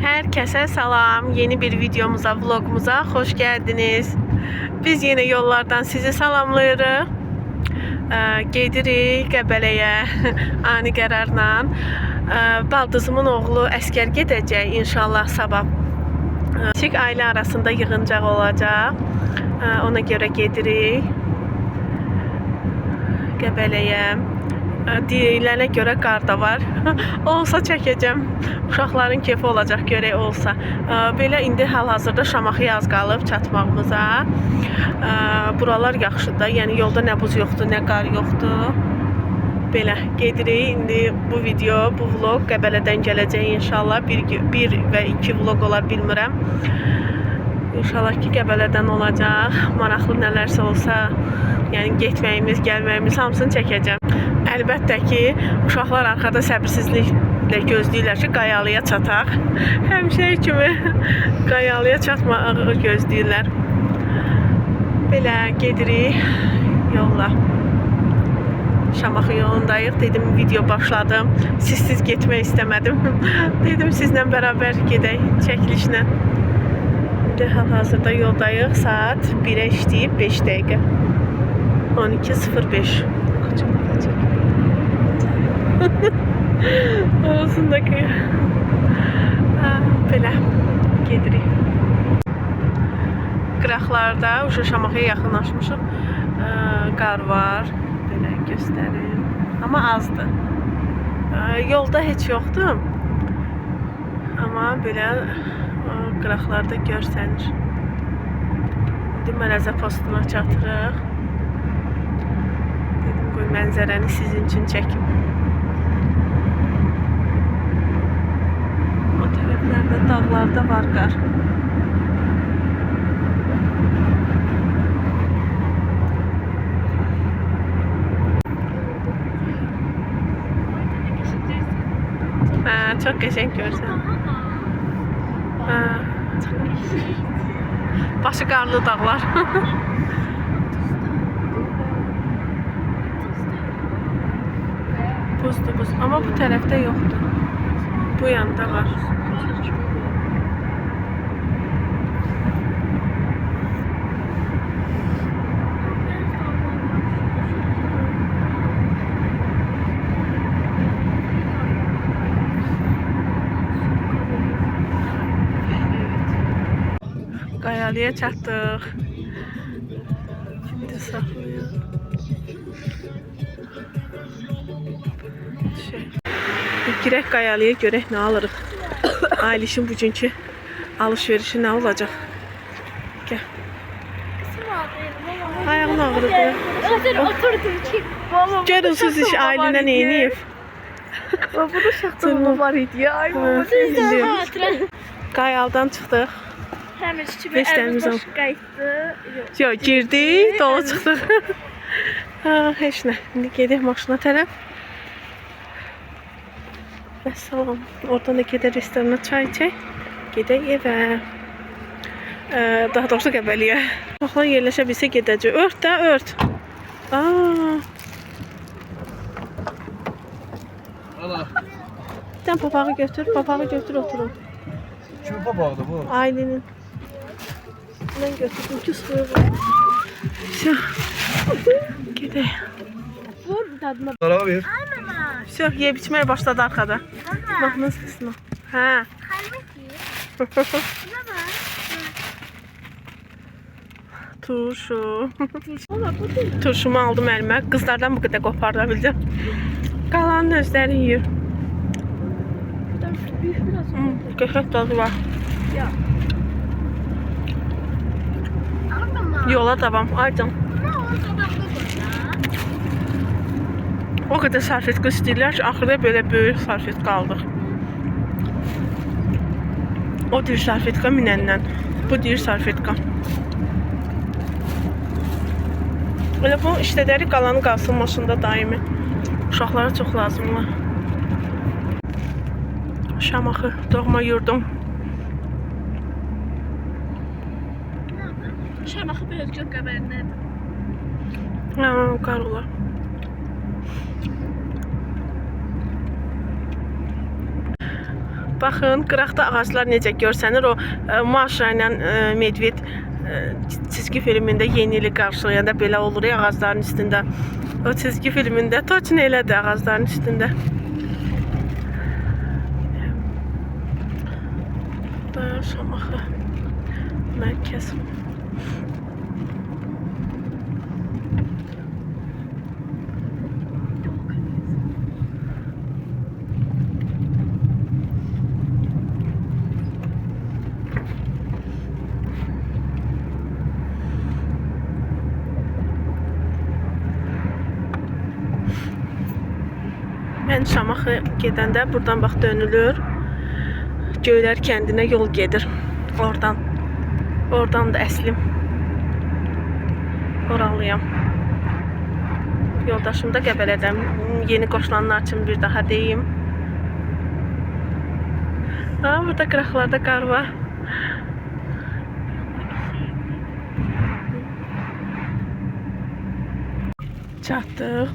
Herkese selam. Yeni bir videomuza, vlogumuza hoş geldiniz. Biz yine yollardan sizi salamlayırıq. Gedirik Qəbələyə ani qərarla. Baldızımın oğlu əskər gedəcək inşallah sabah. Çik ailə arasında yığıncaq olacaq. Ona görə gedirik Qəbələyə. Deyilənə görə qar da var. Olsa çəkəcəm. Uşaqların kefi olacaq görək olsa. Belə indi hal-hazırda Şamaxıya az qalıb çatmağımıza. Buralar yaxşıdır. Yəni yolda nə buz yoxdur, nə qar yoxdur. Belə gedirik. İndi bu video, bu vlog Qəbələdən gələcək inşallah. Bir və iki vlog olar bilmirəm. İnşallah ki Qəbələdən olacaq. Maraqlı nələrsə olsa, yəni getməyimiz, gəlməyimiz hamısını çəkəcəm. Əlbəttə ki, uşaqlar arxada səbirsizliklə gözləyirlər ki, Qayalıya çataq. Həmişə kimi Qayalıya çatmağı gözləyirlər. Belə gedirik yolla. Şamaxı yolundayıq. Dedim, video başladım. Sizsiz getmək istəmədim. Dedim, sizlə bərabər gedək çəkilişlə. İndi hal-hazırda yoldayıq. Saat 1'ə işləyib 5 dəqiqə. 12:05. Ağzındakı belə gedirik. Qıraqlarda Şamaxıya yaxınlaşmışıq. Qar var. Belə göstərim. Amma azdır. Yolda heç yoxdur. Amma belə qıraqlarda görsənir. İndi Mərəzə postuna çatırıq. Dedim, qoy mənzərəni sizin üçün çəkim. O tərəflərdə, dağlarda var qar. Çok qəşəng görsən. Başı qarlı dağlar. Buzdur buz. Ama bu tərəfdə yoxdur. Bu yanda var. Qayalıya çatdıq. Şimdi saxlayaq. Girək Qayalıya görək nə alırıq. Ailişin bugünkü alışverişi nə olacaq? Gəl. Ayağın ağrıdı. Oturdum ki. Görün siz iş ailədən neyniyib? Burada şaxtılma var idi ya. Ay baba. Qayalıdan çıxdıq. Həmin kimi evimiz boş qayıtdı. Yox, girdik, dolu çıxdıq. Heç nə. İndi gedək maşına tərəf. Vəssalam. Oradan da gedək restorana çay içək. Gedək evə. Daha doğrusu Qəbəliyə. Uşaqlar yerləşə bilsə gedəcək. Ört də, ört. Bir tane papağı götür. Papağı götür oturun. Kimin papağıdır bu? Ailenin. Ben götürdüm ki suyu var. Gedək. Vur dadına. Para ver. Все, yeyib içməyə başladı arkada. Mahnının sesini. Hə. Turşu. Turşumu aldım əlimə. Qızlardan bu qədər qoparda bildim. Qalanın özləri yiyir. Qəşəng dadı var. Yola davam. Aydın. O qədər sarfetqə istəyirlər ki, axırda belə böyük sarfetqə aldıq. O deyir sarfetqə minəndən. Bu deyir sarfetqə. Elə bu işlədəri qalanı qalsın maşında daimi. Uşaqlara çox lazımlar. Şamaxı, doğma yurdum. Şamaxı biraz çox qəbərindədir. Qar olar. Baxın, qıraqda ağaclar necə görsənir. O Maşa ilə Medved çizgi filmində Yeni ili qarşılayanda belə olur ya ağacların üstündə. O çizgi filmində точно elədir ağacların üstündə. Şamaxı mərkəz. Mən Şamaxı gedəndə buradan bax dönülür. Göylər kəndinə yol gedir. Oradan da əslim. Oralıyam. Yoldaşım da Qəbələdən. Yeni qoşulanlar üçün bir daha deyim. Burada qıraqlarda qar var. Çatdıq.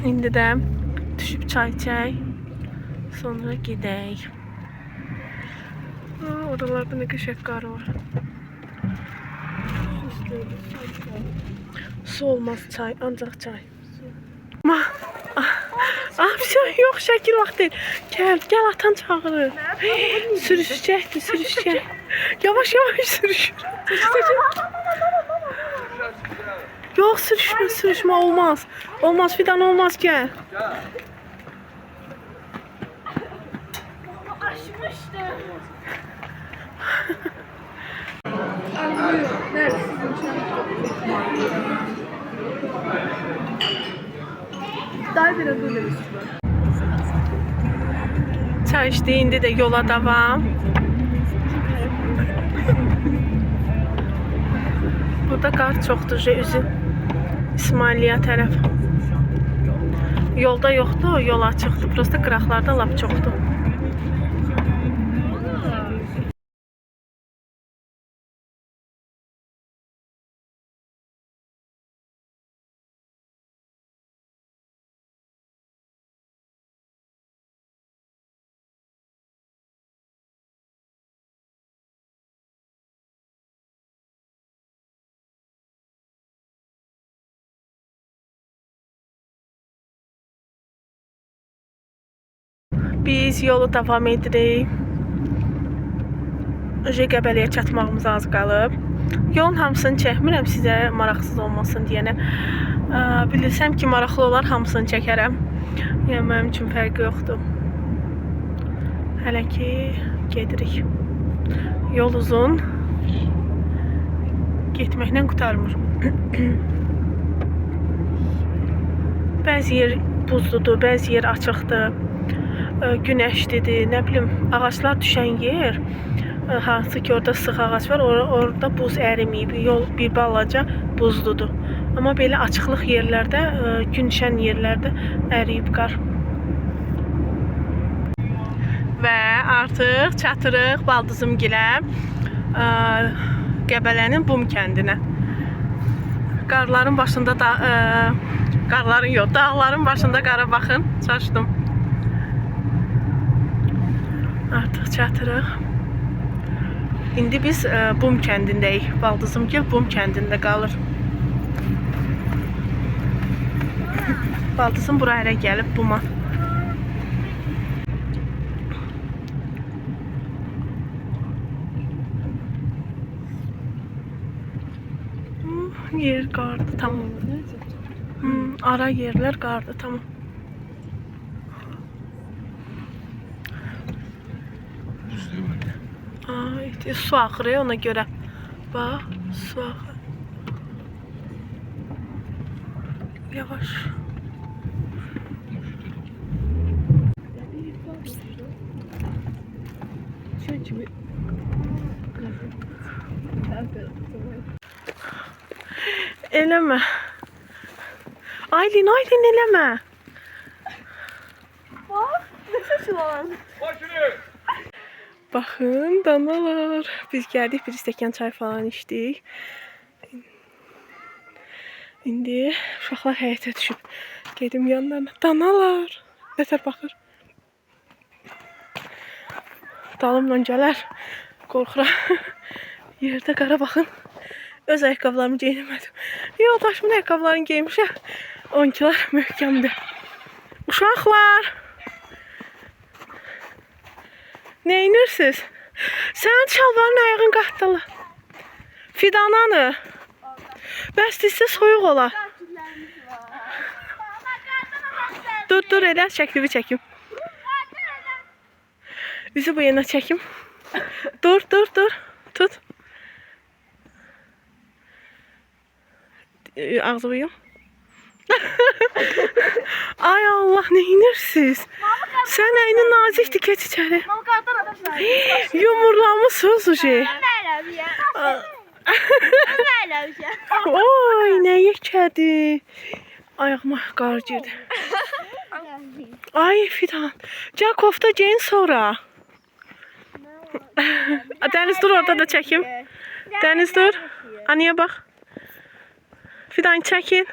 İndi də düşüb çay içək. Sonra gedək. Oralarda ne qəşəng qar var. Su olmaz çay, ancaq çay. Bir şey yox, şəkil vaxt deyil. Gəl atan çağırır. Sürüşəcək. Yavaş sürüşür. Yox, sürüşmə olmaz. Olmaz, Fidan olmaz, gəl. Daha bir adı öyle. Çay içdi, indi də yola davam. Burada qar çoxdur, üzü İsmailiyyə tərəf. Yolda yoxdur, yol açıqdır. Prosta qıraqlarda lap çoxdur. Biz yolu davam edirik. Qəbələyə çatmağımız az qalıb. Yolun hamısını çəkmirəm sizə maraqsız olmasın deyənə. Bilirsəm ki, maraqlı olar, hamısını çəkərəm. Yəni mənim üçün fərqi yoxdur. Hələ ki gedirik. Yol uzun. Getməklə qurtarmır. Bəzi yer buzludur, bəzi yer açıqdır. Günəşlidir, nə bilim, ağaclar düşən yer, hansı ki orada sıx ağac var, orada buz ərimiyib, yol bir balaca buzludur. Amma belə açıqlıq yerlərdə, gün düşən yerlərdə əriyib qar. Və artıq çatırıq Baldızımgilə, Qəbələnin Bum kəndinə. Qarların başında da, qarların yox, dağların başında qara baxın, çaşdım. Artıq çatırıq. İndi biz Bum kəndindəyik. Baldızımgil Bum kəndində qalır. Baldızım bura ərə gəlib Buma. Yer qardı, tamam. Ara yerlər qardı, tamam. Su axır ona görə. Bax, su axır. Yavaş. Eləmə. Aylin eləmə. Bak, ne saçılar. Baxın, danalar. Biz gəldik, bir stəkan çay falan içdik. İndi uşaqlar həyətə düşüb. Gedim yanlarına. Danalar. Nətər baxır. dalımla gələr. Qorxuram. Yerdə qara baxın. Öz ayaqqabılarımı geyinmədim. Yoldaşımın ayaqqabılarını geymişəm. Onkilar möhkəmdir. Uşaqlar. Neyinirsiniz? Sənin şalvarın ayağın qatdalı. Fidananı. Bəs sizə soyuq ola. Dur elə şəkli çəkim. Üzü bu yana çəkim. Dur. Tut. Ağzı buyum. Ay Allah, neyinirsiniz? Sən nəyini nazikdir, keç içəri. Yumurlamışsınız o şey. Oy, nə yekədi. Ayağıma qar girdi. Ay Fidan, gəl kofta giyin sonra. Dəniz dur, orada da çəkim. Dəniz dur. Anaya bax. Fidan çəkin.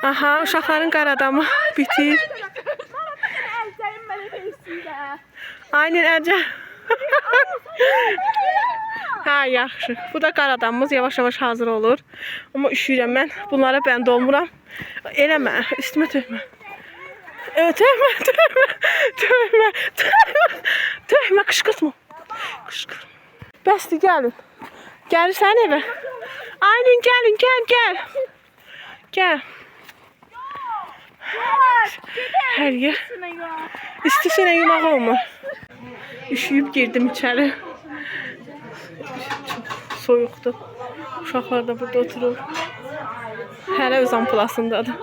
Aha, uşaqların qar adamı bitir. Aynen Ərcə. Ha, yaxşı. Bu da qar adamımız yavaş-yavaş hazır olur. Amma üşüyürəm mən. Bunlara bənd olmuram. Eləmə, üstümə tökmə. Tökmə, qışqırtma. Bəsdir, gəlin. Gəlirsən evə. Aynen, gəlin, gəl. Gəl. Hər yer. İstisine yumaq olmur. Üşüyüb girdim içəri. Çox soyuqdur. Uşaqlar da burada oturur. Hələ öz ampulasındadır.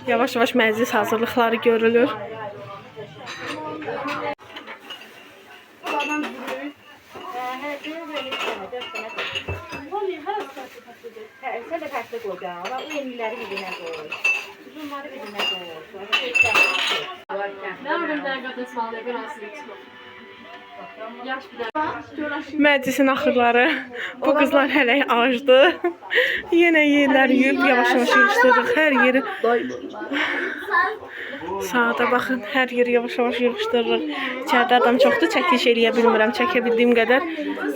Yavaş-yavaş məclis hazırlıqları görülür. Məclisin axırları. Bu qızlar hələ acdı. Yenə yerləri yuyub yavaş-yavaş yığışdırırıq hər yeri. Saata baxın, hər yeri yavaş-yavaş yığışdırırıq. İçəridə adam çoxdur, çəkiliş eləyə bilmirəm. Çəkə bildiyim qədər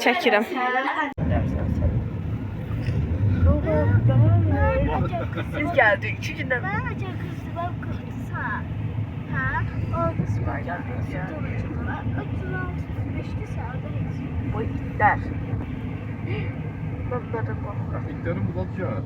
çəkirəm. Biz geldik. 2 günden. Bu itler. Bunları korkuyorum. İtlerin bulatıyor.